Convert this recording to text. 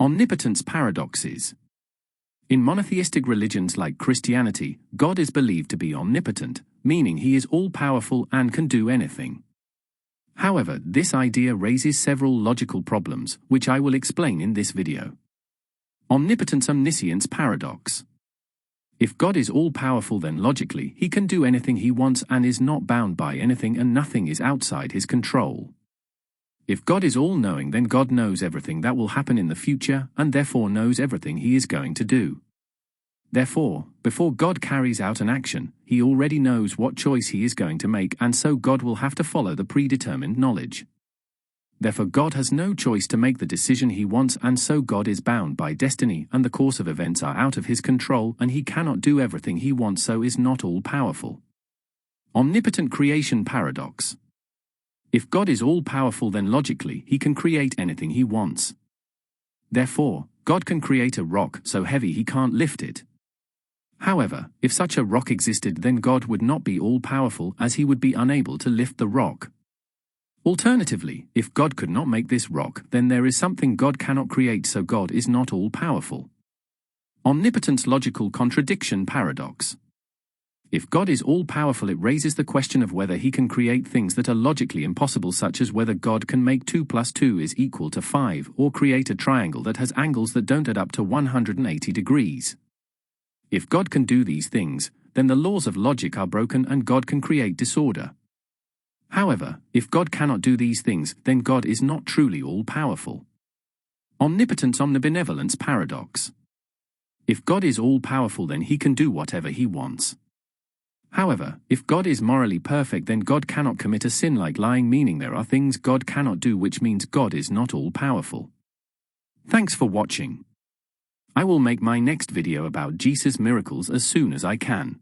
Omnipotence paradoxes. In monotheistic religions like Christianity, God is believed to be omnipotent, meaning he is all-powerful and can do anything. However, this idea raises several logical problems, which I will explain in this video. Omnipotence paradox. If God is all-powerful, then logically, he can do anything he wants and is not bound by anything, and nothing is outside his control. If God is all-knowing, then God knows everything that will happen in the future, and therefore knows everything he is going to do. Therefore, before God carries out an action, he already knows what choice he is going to make, and so God will have to follow the predetermined knowledge. Therefore, God has no choice to make the decision he wants, and so God is bound by destiny, and the course of events are out of his control, and he cannot do everything he wants, so is not all-powerful. Omnipotent creation paradox. If God is all-powerful, then logically, he can create anything he wants. Therefore, God can create a rock so heavy he can't lift it. However, if such a rock existed, then God would not be all-powerful, as he would be unable to lift the rock. Alternatively, if God could not make this rock, then there is something God cannot create, so God is not all-powerful. Omnipotence logical contradiction paradox. If God is all-powerful, it raises the question of whether he can create things that are logically impossible, such as whether God can make 2 + 2 is equal to 5, or create a triangle that has angles that don't add up to 180 degrees. If God can do these things, then the laws of logic are broken and God can create disorder. However, if God cannot do these things, then God is not truly all-powerful. Omnipotence omnibenevolence paradox. If God is all-powerful, then he can do whatever he wants. However, if God is morally perfect, then God cannot commit a sin like lying, meaning there are things God cannot do, which means God is not all-powerful. Thanks for watching. I will make my next video about Jesus' miracles as soon as I can.